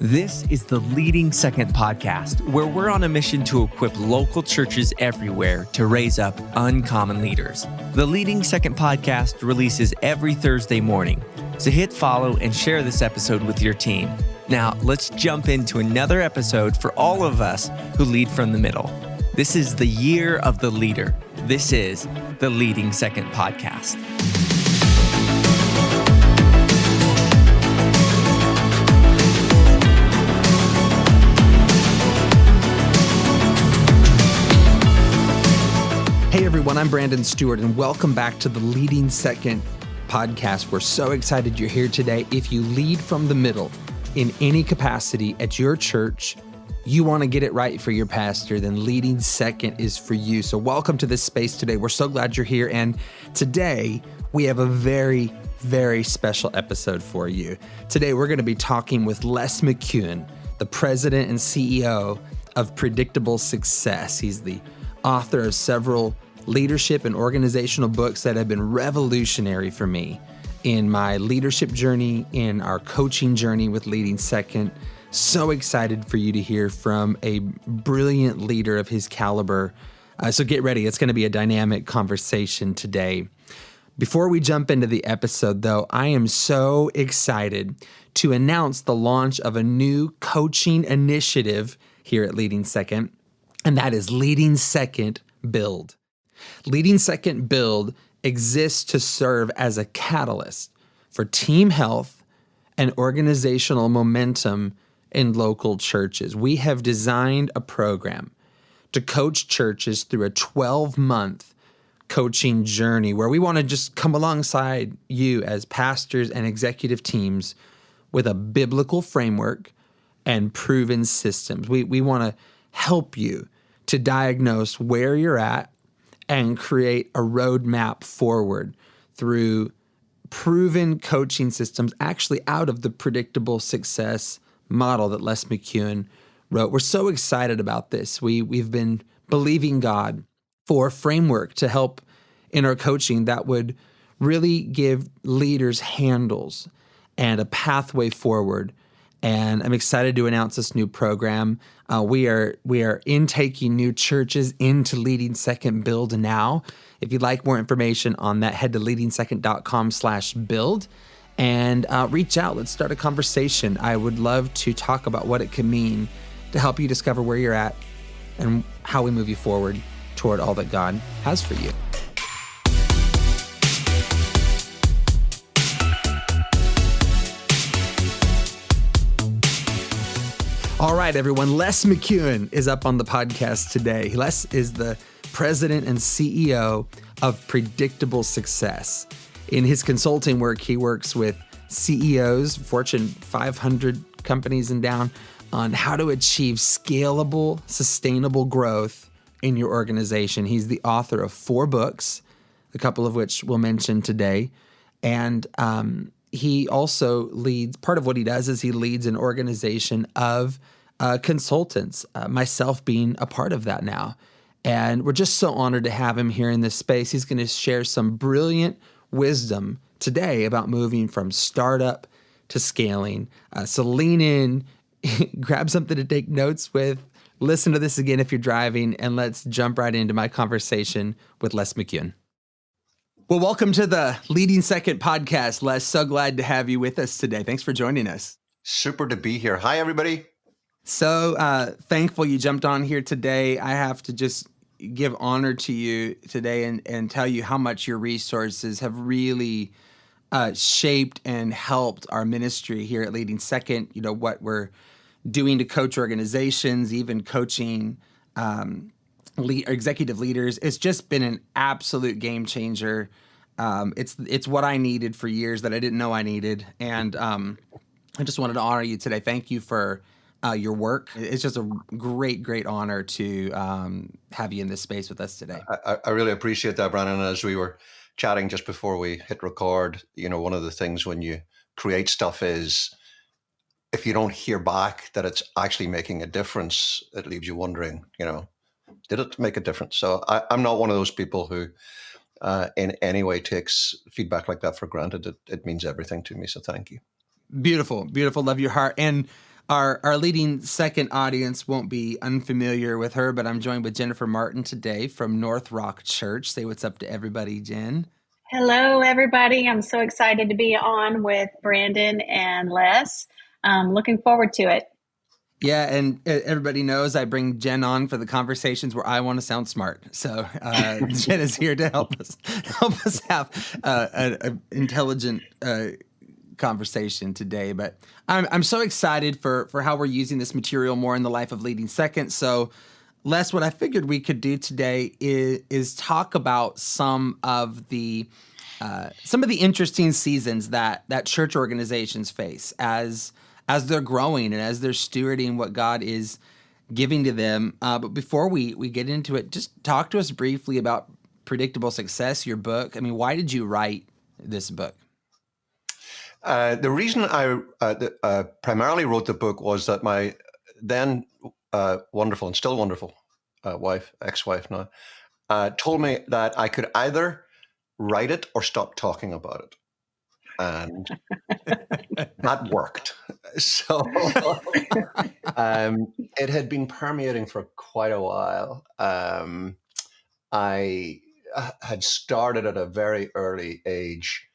This is the Leading Second podcast, where we're on a mission to equip local churches everywhere to raise up uncommon leaders. The Leading Second podcast releases every Thursday morning, so hit follow and share this episode with your team. Now, let's jump into another episode for all of us who lead from the middle. This is the year of the leader. This is the Leading Second podcast. Hey everyone, I'm Brandon Stewart, and welcome back to the Leading Second podcast. We're so excited you're here today. If you lead from the middle in any capacity at your church, you want to get it right for your pastor, then Leading Second is for you. So welcome to this space today. We're so glad you're here. And today we have a very, very special episode for you. Today we're going to be talking with Les McKeown, the president and CEO of Predictable Success. He's the author of several leadership and organizational books that have been revolutionary for me in my leadership journey, in our coaching journey with Leading Second. So excited for you to hear from a brilliant leader of his caliber. So get ready. It's going to be a dynamic conversation today. Before we jump into the episode, though, I am so excited to announce the launch of a new coaching initiative here at Leading Second, and that is Leading Second Build. Leading Second Build exists to serve as a catalyst for team health and organizational momentum in local churches. We have designed a program to coach churches through a 12-month coaching journey where we want to just come alongside you as pastors and executive teams with a biblical framework and proven systems. We want to help you to diagnose where you're at and create a roadmap forward through proven coaching systems, actually out of the Predictable Success model that Les McKeown wrote. We're so excited about this. We've been believing God for a framework to help in our coaching that would really give leaders handles and a pathway forward. And I'm excited to announce this new program. We are intaking new churches into Leading Second Build now. If you'd like more information on that, head to leadingsecond.com/build and reach out. Let's start a conversation. I would love to talk about what it can mean to help you discover where you're at and how we move you forward toward all that God has for you. All right, everyone. Les McKeown is up on the podcast today. Les is the president and CEO of Predictable Success. In his consulting work, he works with CEOs, Fortune 500 companies and down, on how to achieve scalable, sustainable growth in your organization. He's the author of 4 books, a couple of which we'll mention today. And he also leads, part of what he does is he leads an organization of consultants, myself being a part of that now. And we're just so honored to have him here in this space. He's going to share some brilliant wisdom today about moving from startup to scaling. So lean in, grab something to take notes with, listen to this again if you're driving, and let's jump right into my conversation with Les McKeown. Well, welcome to the Leading Second podcast, Les. So glad to have you with us today. Thanks for joining us. Super to be here. Hi, everybody. So thankful you jumped on here today. I have to just give honor to you today and tell you how much your resources have really shaped and helped our ministry here at Leading Second. You know, what we're doing to coach organizations, even coaching executive leaders. It's just been an absolute game changer. It's what I needed for years that I didn't know I needed. And I just wanted to honor you today. Thank you for your work. It's just a great, great honor to have you in this space with us today. I really appreciate that, Brandon. As we were chatting just before we hit record, you know, one of the things when you create stuff is if you don't hear back that it's actually making a difference, it leaves you wondering, you know, did it make a difference? So I'm not one of those people who in any way takes feedback like that for granted. It means everything to me. So thank you. Beautiful, beautiful. Love your heart. And Our leading second audience won't be unfamiliar with her, but I'm joined with Jennifer Martin today from NorthRock Church. Say what's up to everybody, Jen. Hello, everybody. I'm so excited to be on with Brandon and Les. Looking forward to it. Yeah, and everybody knows I bring Jen on for the conversations where I want to sound smart. So Jen is here to help us have an intelligent conversation today. But I'm so excited for how we're using this material more in the life of leading second. So Les, what I figured we could do today is talk about some of the interesting seasons that church organizations face as they're growing and as they're stewarding what God is giving to them. But before we get into it, just talk to us briefly about Predictable Success, your book. I mean, why did you write this book? The reason I primarily wrote the book was that my then wonderful and still wonderful ex-wife now, told me that I could either write it or stop talking about it. And that worked. So it had been permeating for quite a while. I had started at a very early age.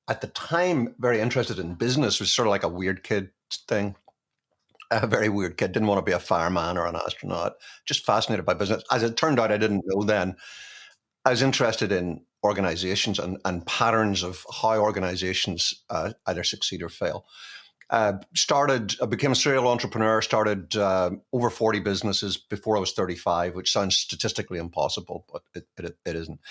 At the time, very interested in business. It was sort of like a weird kid thing. A very weird kid. Didn't want to be a fireman or an astronaut. Just fascinated by business. As it turned out, I didn't know then. I was interested in organizations and patterns of how organizations either succeed or fail. I became a serial entrepreneur, started over 40 businesses before I was 35, which sounds statistically impossible, but it isn't.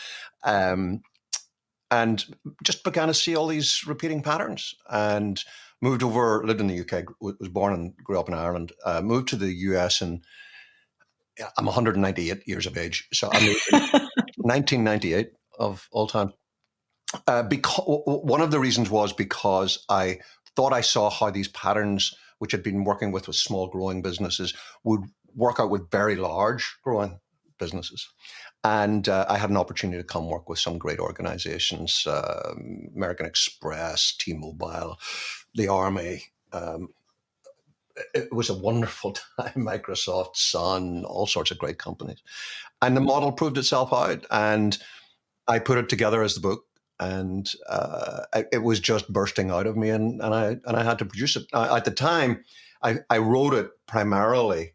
And just began to see all these repeating patterns and moved over, lived in the UK, was born and grew up in Ireland, moved to the US, and I'm 198 years of age. So I moved in 1998 of all time. Because one of the reasons was because I thought I saw how these patterns, which had been working with small growing businesses, would work out with very large growing businesses. And I had an opportunity to come work with some great organizations, American Express, T-Mobile, the Army. It was a wonderful time, Microsoft, Sun, all sorts of great companies. And the model proved itself out, and I put it together as the book, and it was just bursting out of me, and I had to produce it. At the time, I wrote it primarily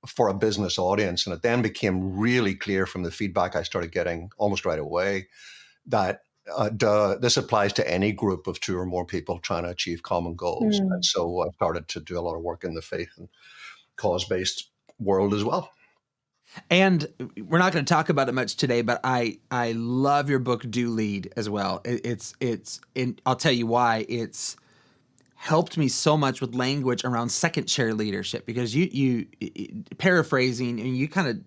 for a business audience, and it then became really clear from the feedback I started getting almost right away that this applies to any group of two or more people trying to achieve common goals. And so I started to do a lot of work in the faith and cause-based world as well. And we're not going to talk about it much today, but I love your book, Do Lead, as well. And I'll tell you why. It's helped me so much with language around second chair leadership, because you paraphrasing, and you kind of,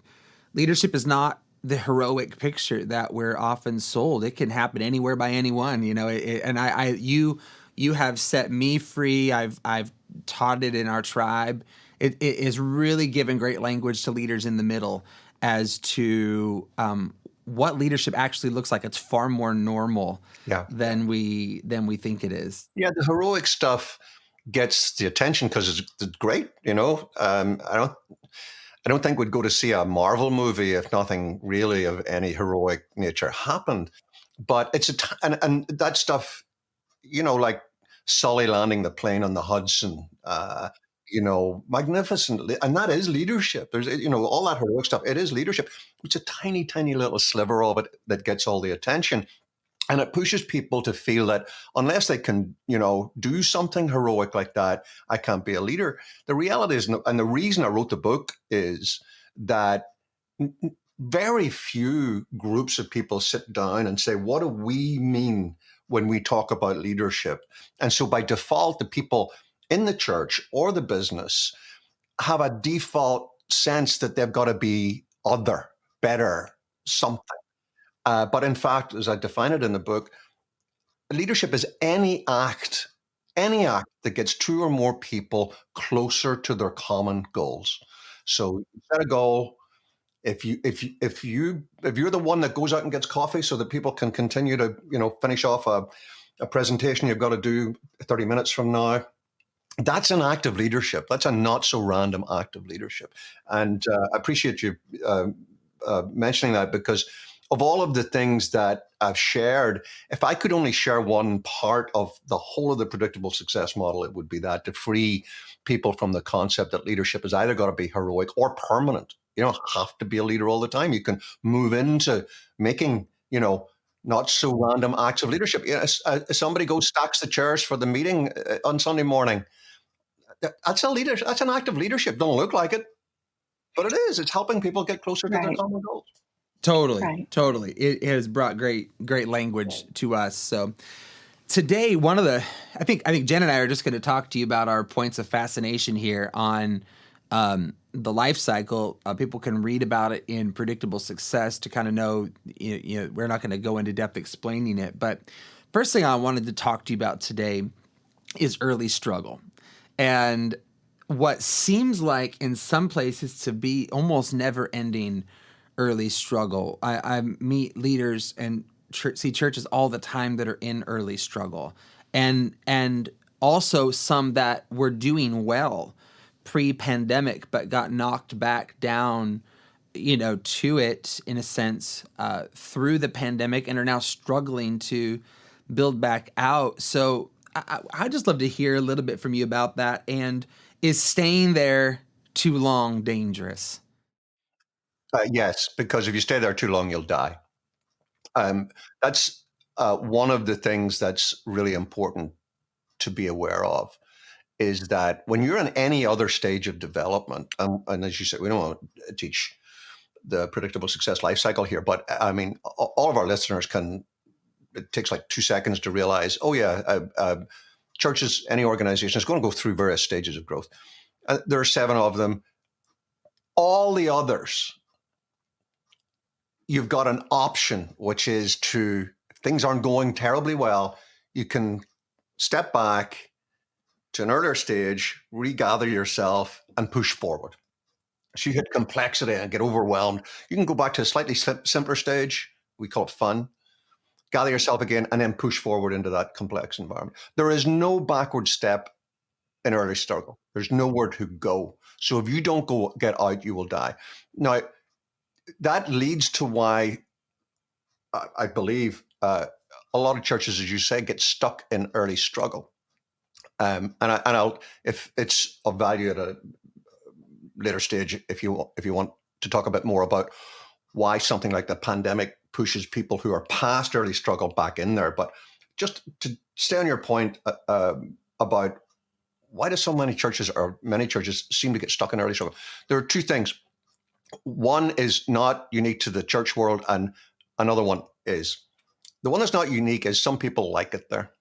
leadership is not the heroic picture that we're often sold. It can happen anywhere by anyone, and you have set me free. I've taught it in our tribe. It is really given great language to leaders in the middle as to what leadership actually looks like. It's far more normal than we think it is. Yeah, the heroic stuff gets the attention because it's great. I don't think we'd go to see a Marvel movie if nothing really of any heroic nature happened. But it's and that stuff, like Sully landing the plane on the Hudson. Magnificently. And that is leadership. There's, all that heroic stuff. It is leadership. It's a tiny, tiny little sliver of it that gets all the attention. And it pushes people to feel that unless they can, do something heroic like that, I can't be a leader. The reality is, and the reason I wrote the book is that very few groups of people sit down and say, what do we mean when we talk about leadership? And so by default, the people in the church or the business have a default sense that they've got to be other, better, something. But in fact, as I define it in the book, leadership is any act that gets two or more people closer to their common goals. So you set a goal. If you're the one that goes out and gets coffee so that people can continue to finish off a presentation you've got to do 30 minutes from now, That's an act of leadership. That's a not so random act of leadership. And I appreciate you mentioning that, because of all of the things that I've shared, if I could only share one part of the whole of the predictable success model, it would be that, to free people from the concept that leadership has either got to be heroic or permanent. You don't have to be a leader all the time. You can move into making, not so random acts of leadership. Somebody goes stacks the chairs for the meeting on Sunday morning. That's a leader. That's an act of leadership. Don't look like it, but it is. It's helping people get closer to their Right. common goals. Totally, Right. totally. It has brought great language to us. So today, I think Jen and I are just going to talk to you about our points of fascination here on the life cycle. People can read about it in Predictable Success to kind of know. We're not going to go into depth explaining it, but first thing I wanted to talk to you about today is early struggle, and what seems like in some places to be almost never-ending early struggle. I meet leaders and see churches all the time that are in early struggle, and also some that were doing well pre-pandemic but got knocked back down, to it in a sense through the pandemic, and are now struggling to build back out. So I'd just love to hear a little bit from you about that. And is staying there too long dangerous? Yes, because if you stay there too long, you'll die. That's one of the things that's really important to be aware of, is that when you're in any other stage of development, and as you said, we don't want to teach the predictable success life cycle here, but I mean, all of our listeners it takes like 2 seconds to realize, churches, any organization is going to go through various stages of growth. There are 7 of them. All the others, you've got an option, which is if things aren't going terribly well, you can step back to an earlier stage, regather yourself, and push forward. So you hit complexity and get overwhelmed. You can go back to a slightly simpler stage. We call it fun. Gather yourself again, and then push forward into that complex environment. There is no backward step in early struggle. There's nowhere to go. So if you don't get out, you will die. Now, that leads to why I believe a lot of churches, as you say, get stuck in early struggle. If it's of value at a later stage, if you want to talk a bit more about why something like the pandemic pushes people who are past early struggle back in there. But just to stay on your point about why do so many churches seem to get stuck in early struggle? There are 2 things. One is not unique to the church world, and another one is. The one that's not unique is some people like it there.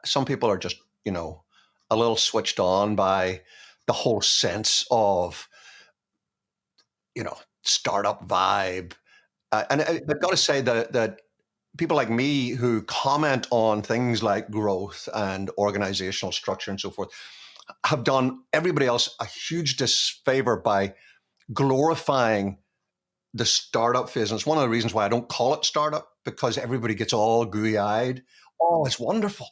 Some people are just, a little switched on by the whole sense of, startup vibe. And I've got to say that people like me who comment on things like growth and organizational structure and so forth have done everybody else a huge disfavor by glorifying the startup phase. And it's one of the reasons why I don't call it startup, because everybody gets all gooey-eyed. Oh, it's wonderful.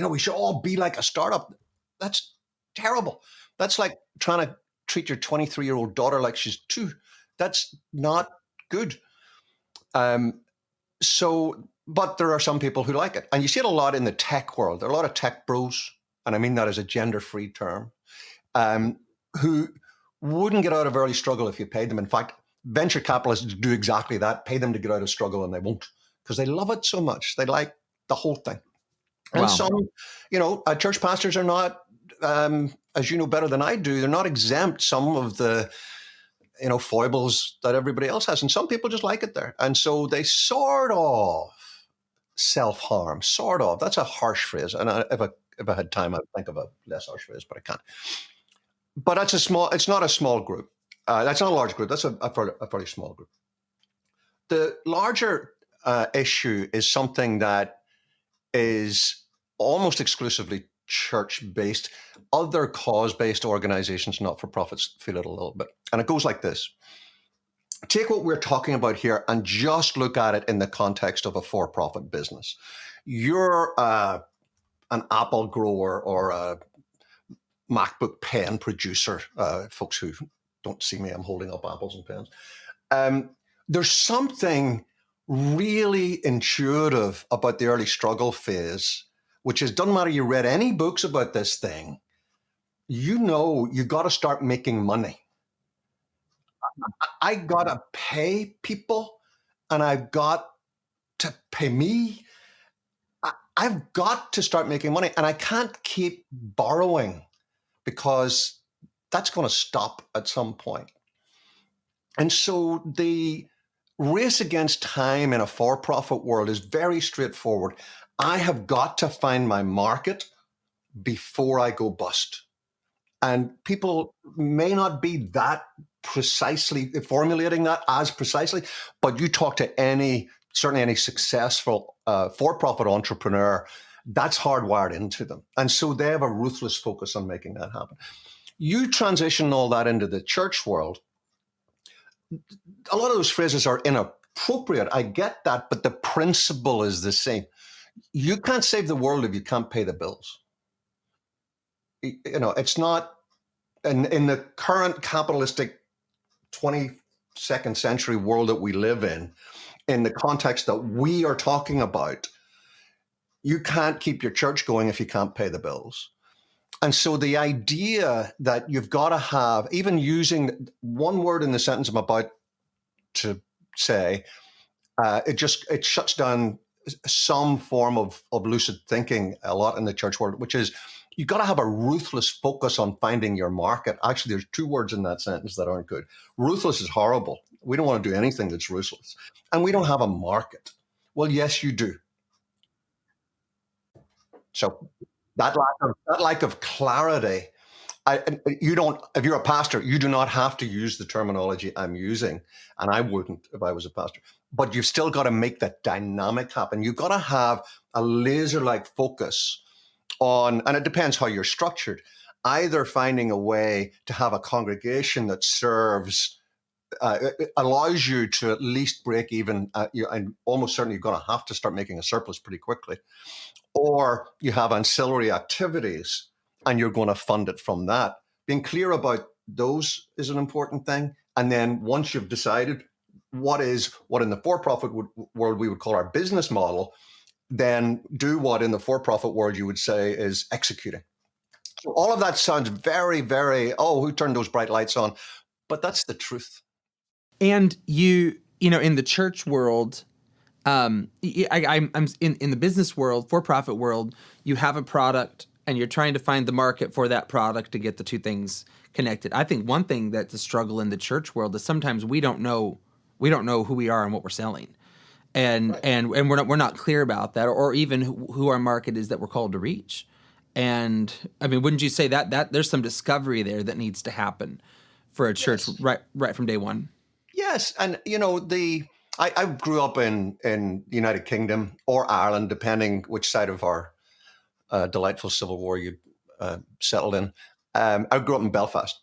We should all be like a startup. That's terrible. That's like trying to treat your 23-year-old daughter like she's 2. That's not good. But there are some people who like it. And you see it a lot in the tech world. There are a lot of tech bros, and I mean that as a gender-free term, who wouldn't get out of early struggle if you paid them. In fact, venture capitalists do exactly that, pay them to get out of struggle, and they won't, because they love it so much. They like the whole thing. And Wow. some, church pastors are not, as you know better than I do, they're not exempt some of the, foibles that everybody else has. And some people just like it there. And so they sort of self-harm, sort of. That's a harsh phrase. And if I had time, I'd think of a less harsh phrase, but I can't. But it's not a small group. That's not a large group. That's a fairly small group. The larger issue is something that is almost exclusively church-based. Other cause-based organizations, not-for-profits, feel it a little bit. And it goes like this. Take what we're talking about here and just look at it in the context of a for-profit business. You're a an apple grower or a MacBook pen producer, folks who don't see me, I'm holding up apples and pens. There's something really intuitive about the early struggle phase, which is, doesn't matter you read any books about this thing, you got to start making money. I got to pay people, and I've got to pay me. I've got to start making money, and I can't keep borrowing because that's going to stop at some point. And so the race against time in a for-profit world is very straightforward. I have got to find my market before I go bust. And people may not be that precisely formulating that as precisely, but you talk to certainly any successful for-profit entrepreneur, that's hardwired into them. And so they have a ruthless focus on making that happen. You transition all that into the church world. A lot of those phrases are inappropriate. I get that, but the principle is the same. You can't save the world if you can't pay the bills. It's not in the current capitalistic 22nd century world that we live in the context that we are talking about, you can't keep your church going if you can't pay the bills. And so the idea that you've got to have, even using one word in the sentence I'm about to say, it shuts down some form of lucid thinking a lot in the church world, which is you've got to have a ruthless focus on finding your market. Actually, there's two words in that sentence that aren't good. Ruthless is horrible. We don't want to do anything that's ruthless. And we don't have a market. Well, yes, you do. So that lack of clarity, if you're a pastor, you do not have to use the terminology I'm using, and I wouldn't if I was a pastor. But you've still got to make that dynamic happen. You've got to have a laser-like focus on, and it depends how you're structured, either finding a way to have a congregation that serves, allows you to at least break even, and almost certainly you're going to have to start making a surplus pretty quickly, or you have ancillary activities and you're going to fund it from that. Being clear about those is an important thing. And then once you've decided what in the for-profit world we would call our business model, then do what in the for-profit world you would say is executing. So all of that sounds very, very, who turned those bright lights on? But that's the truth. And you know, in the church world, I'm in the business world, for-profit world, you have a product and you're trying to find the market for that product to get the two things connected. I think one thing that's a struggle in the church world is sometimes we don't know who we are and what we're selling. And Right. and we're not clear about that, or even who our market is that we're called to reach. And I mean, wouldn't you say that there's some discovery there that needs to happen for a church right from day one? Yes, and I grew up in the United Kingdom or Ireland, depending which side of our delightful civil war you settled in. I grew up in Belfast,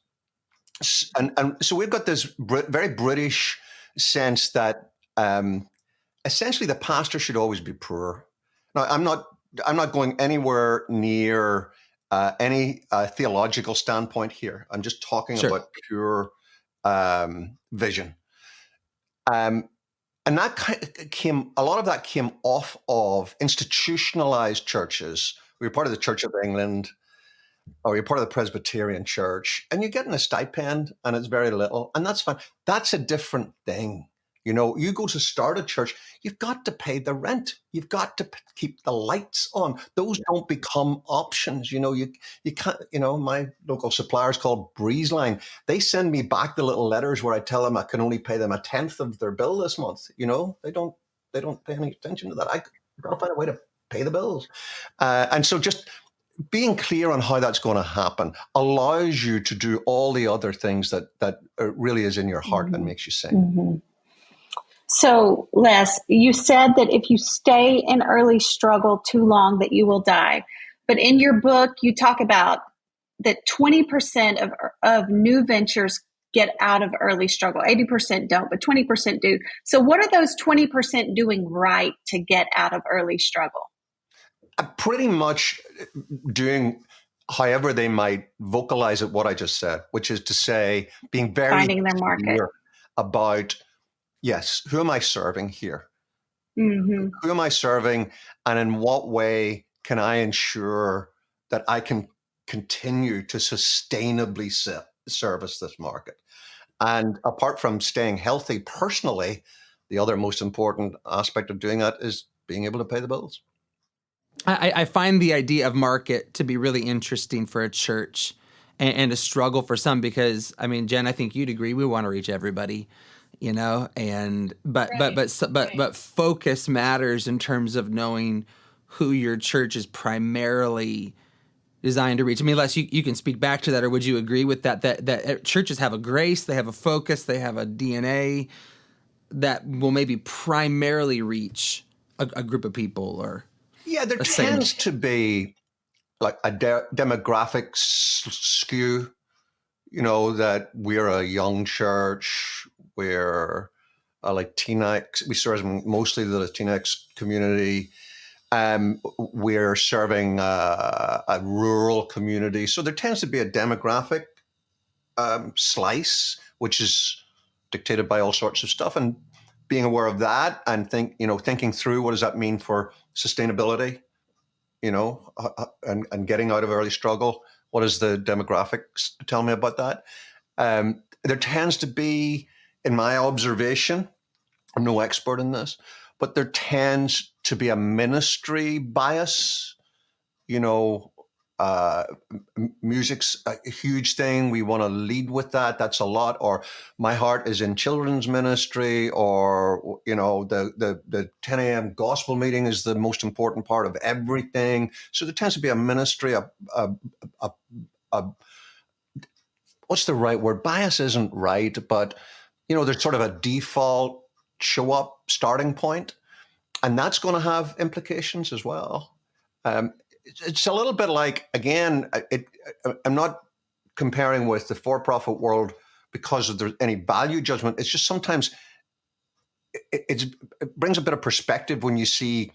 and so we've got this very British sense that essentially the pastor should always be poor. Now, I'm not going anywhere near any theological standpoint here. I'm just talking about pure vision. And a lot of that came off of institutionalized churches. We were part of the Church of England, or you're part of the Presbyterian Church, and you're getting a stipend, and it's very little, and that's fine. That's a different thing. You go to start a church, you've got to pay the rent. You've got to keep the lights on. Those don't become options. You can't, my local supplier is called Breezeline. They send me back the little letters where I tell them I can only pay them 1/10 of their bill this month. They don't pay any attention to that. I've got to find a way to pay the bills. And so just being clear on how that's going to happen allows you to do all the other things that really is in your heart and makes you sing. Mm-hmm. So, Les, you said that if you stay in early struggle too long, that you will die. But in your book, you talk about that 20% of new ventures get out of early struggle. 80% don't, but 20% do. So what are those 20% doing right to get out of early struggle? Pretty much doing however they might vocalize it, what I just said, which is to say, being very Finding their market. clear about, yes, who am I serving here? Mm-hmm. Who am I serving? And in what way can I ensure that I can continue to sustainably service this market? And apart from staying healthy personally, the other most important aspect of doing that is being able to pay the bills. I find the idea of market to be really interesting for a church and a struggle for some, because I mean, Jen, I think you'd agree, we want to reach everybody, you know, and but focus matters in terms of knowing who your church is primarily designed to reach. I mean, Les, you can speak back to that, or would you agree with that churches have a grace, they have a focus, they have a DNA that will maybe primarily reach a group of people? Or yeah, there tends to be like a demographic skew, you know, that we're a young church, we're Latinx, we serve mostly the Latinx community. We're serving a rural community. So there tends to be a demographic slice, which is dictated by all sorts of stuff. And being aware of that and thinking through what does that mean for sustainability, you know, and getting out of early struggle. What does the demographics tell me about that? There tends to be, in my observation, I'm no expert in this, but there tends to be a ministry bias. You know, music's a huge thing. We want to lead with that. That's a lot. Or my heart is in children's ministry, or, you know, the 10 a.m. gospel meeting is the most important part of everything. So there tends to be a ministry, what's the right word? Bias isn't right, but, you know, there's sort of a default show up starting point, and that's going to have implications as well. It's a little bit like, again, I'm not comparing with the for-profit world because of any value judgment. It's just sometimes it brings a bit of perspective when you see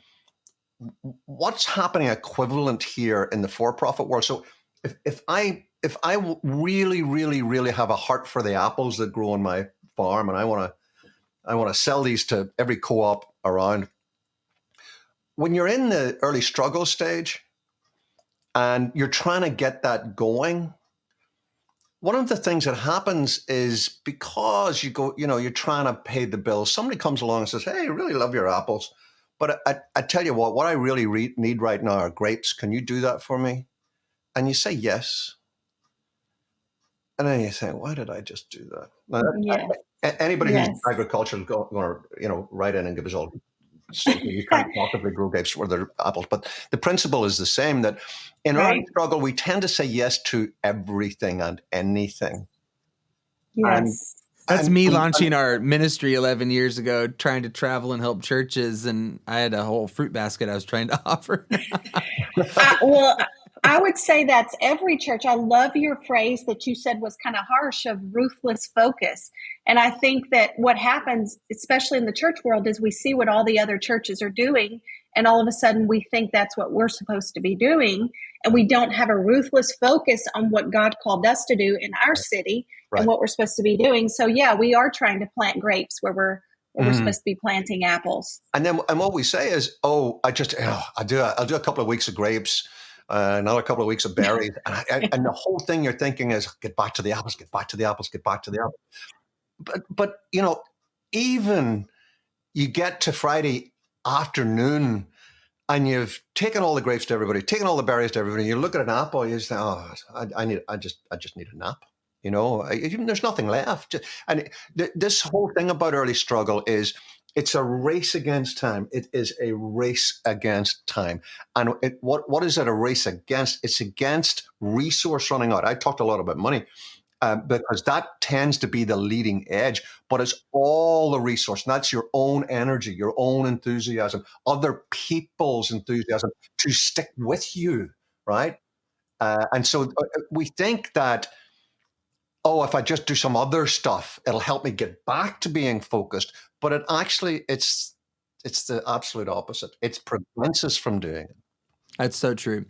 what's happening equivalent here in the for-profit world. So if I really, really, really have a heart for the apples that grow on my farm, and I want to sell these to every co-op around, when you're in the early struggle stage and you're trying to get that going, one of the things that happens is, because you're trying to pay the bills, somebody comes along and says, hey, I really love your apples, but I tell you what I really need right now are grapes. Can you do that for me? And you say yes. And then you think, why did I just do that? Now, anybody who's agricultural is going to write in and give us all. So you can't possibly grow grapes where they're apples. But the principle is the same, that in early struggle, we tend to say yes to everything and anything. Yes. That's me launching our ministry 11 years ago, trying to travel and help churches. And I had a whole fruit basket I was trying to offer. I would say that's every church. I love your phrase that you said was kind of harsh, of ruthless focus. And I think that what happens, especially in the church world, is we see what all the other churches are doing, and all of a sudden we think that's what we're supposed to be doing. And we don't have a ruthless focus on what God called us to do in our city and what we're supposed to be doing. So yeah, we are trying to plant grapes where we're supposed to be planting apples. And what we say is, I'll do a couple of weeks of grapes, another couple of weeks of berries, and the whole thing you're thinking is, get back to the apples, get back to the apples, get back to the apples. But you know, even you get to Friday afternoon and you've taken all the grapes to everybody, taken all the berries to everybody, you look at an apple, you say, I just need a nap. You know, there's nothing left. And this whole thing about early struggle is, it's a race against time. It is a race against time. And what is it a race against? It's against resource running out. I talked a lot about money because that tends to be the leading edge, but it's all the resource. And that's your own energy, your own enthusiasm, other people's enthusiasm to stick with you, right? And so we think that, if I just do some other stuff, it'll help me get back to being focused. But it's the absolute opposite. It prevents us from doing it. That's so true.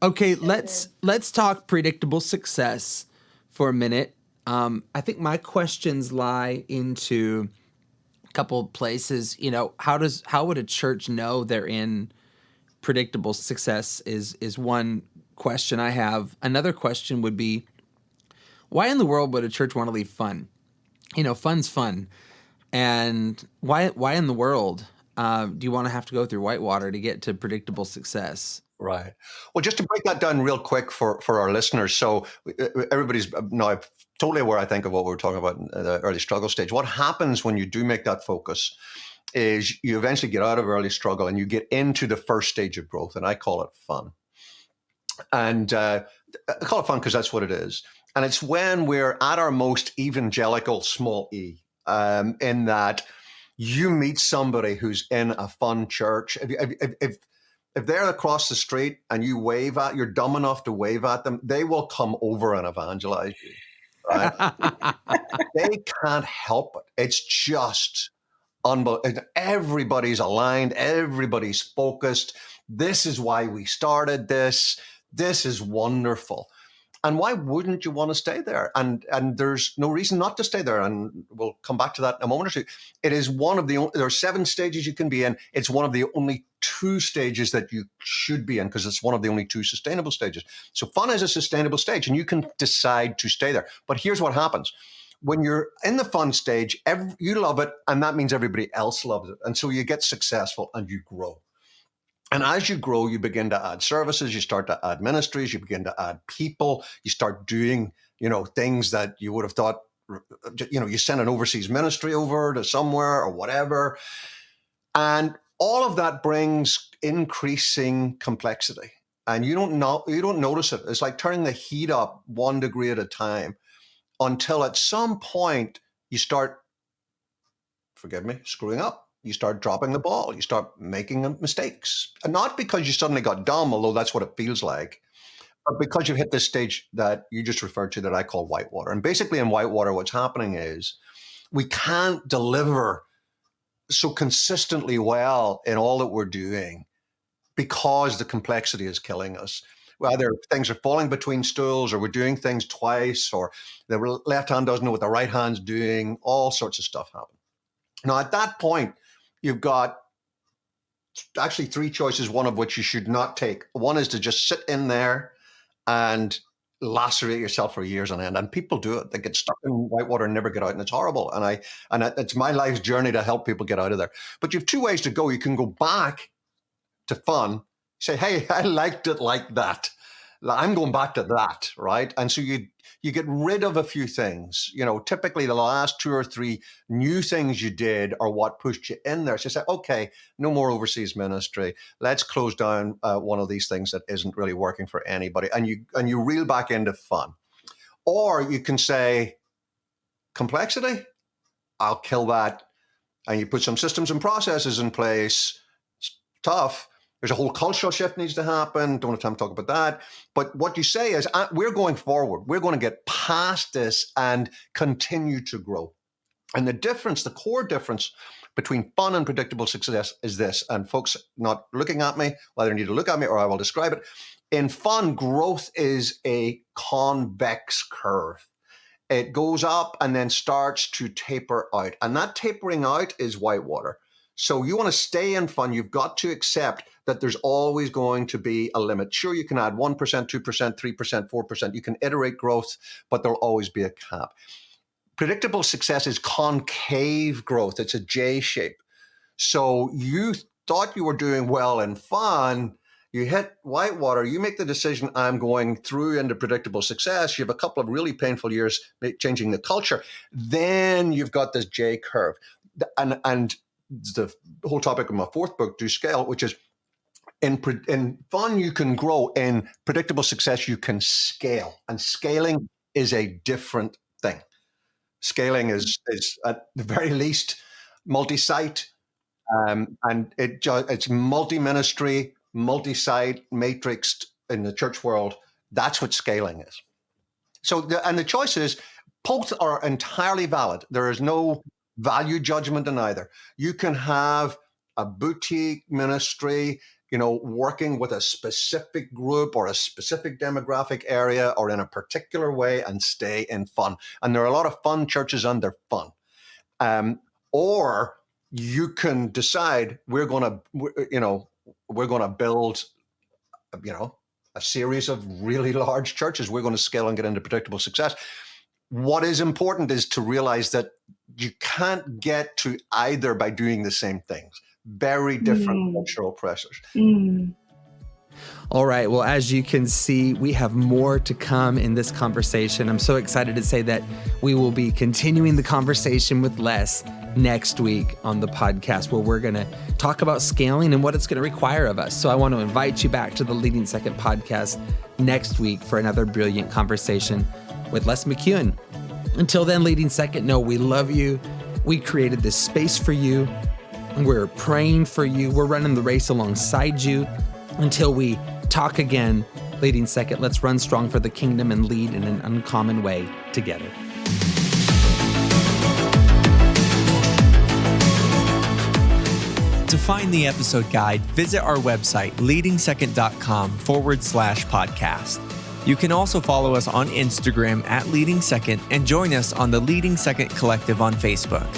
Okay, let's talk predictable success for a minute. I think my questions lie into a couple of places. How would a church know they're in predictable success is one question I have. Another question would be, why in the world would a church want to leave fun? Fun's fun. And why in the world do you want to have to go through whitewater to get to predictable success? Right. Well, just to break that down real quick for our listeners. So everybody's now totally aware, I think, of what we were talking about in the early struggle stage. What happens when you do make that focus is you eventually get out of early struggle and you get into the first stage of growth. And I call it fun. And I call it fun because that's what it is. And it's when we're at our most evangelical, small e, in that you meet somebody who's in a fun church. If they're across the street and you're dumb enough to wave at them, they will come over and evangelize you. Right? They can't help it. It's just unbelievable. Everybody's aligned. Everybody's focused. This is why we started this. This is wonderful. And why wouldn't you want to stay there? And there's no reason not to stay there. And we'll come back to that in a moment or two. It is there are 7 stages you can be in. It's one of the only 2 stages that you should be in because it's one of the only 2 sustainable stages. So fun is a sustainable stage and you can decide to stay there. But here's what happens. When you're in the fun stage, you love it. And that means everybody else loves it. And so you get successful and you grow. And as you grow, you begin to add services, you start to add ministries, you begin to add people, you start doing, things that you would have thought, you send an overseas ministry over to somewhere or whatever. And all of that brings increasing complexity. And you don't notice it. It's like turning the heat up 1 degree at a time until at some point you start, screwing up. You start dropping the ball. You start making mistakes. And not because you suddenly got dumb, although that's what it feels like, but because you've hit this stage that you just referred to that I call whitewater. And basically in whitewater, what's happening is we can't deliver so consistently well in all that we're doing because the complexity is killing us. Whether things are falling between stools or we're doing things twice or the left hand doesn't know what the right hand's doing, all sorts of stuff happen. Now, at that point, you've got actually 3 choices, one of which you should not take. One is to just sit in there and lacerate yourself for years on end. And people do it. They get stuck in whitewater and never get out. And it's horrible. And it's my life's journey to help people get out of there. But you have 2 ways to go. You can go back to fun, say, hey, I liked it like that. I'm going back to that, right? And so you get rid of a few things. Typically the last 2 or 3 new things you did are what pushed you in there. So you say, okay, no more overseas ministry. Let's close down one of these things that isn't really working for anybody. And you reel back into fun. Or you can say, complexity, I'll kill that. And you put some systems and processes in place. It's tough. There's a whole cultural shift needs to happen. Don't have time to talk about that. But what you say is, we're going forward. We're going to get past this and continue to grow. And the core difference between fun and predictable success is this. And folks not looking at me, well, they need to look at me or I will describe it. In fun, growth is a convex curve. It goes up and then starts to taper out. And that tapering out is whitewater. So you want to stay in fun, you've got to accept that there's always going to be a limit. Sure, you can add 1%, 2%, 3%, 4%. You can iterate growth, but there'll always be a cap. Predictable success is concave growth. It's a J shape. So you thought you were doing well in fun, you hit whitewater, you make the decision, I'm going through into predictable success. You have a couple of really painful years changing the culture. Then you've got this J curve. And the whole topic of my 4th book, Do Scale, which is in fun, you can grow. In predictable success, you can scale. And scaling is a different thing. Scaling is at the very least multi-site, and it's multi-ministry, multi-site, matrixed in the church world. That's what scaling is. So, the choices, both are entirely valid. There is no value judgment in either. You can have a boutique ministry working with a specific group or a specific demographic area or in a particular way and stay in fun. And there are a lot of fun churches and they're fun. Or you can decide we're going to build, a series of really large churches. We're going to scale and get into predictable success. What is important is to realize that you can't get to either by doing the same things. Very different cultural pressures. All right. Well, as you can see, we have more to come in this conversation. I'm so excited to say that we will be continuing the conversation with Les next week on the podcast, where we're going to talk about scaling and what it's going to require of us. So I want to invite you back to the Leading Second podcast next week for another brilliant conversation with Les McKeown. Until then, Leading Second, know we love you. We created this space for you. We're praying for you. We're running the race alongside you. Until we talk again, Leading Second, let's run strong for the kingdom and lead in an uncommon way together. To find the episode guide, visit our website, leadingsecond.com/podcast. You can also follow us on Instagram @Leading Second and join us on the Leading Second Collective on Facebook.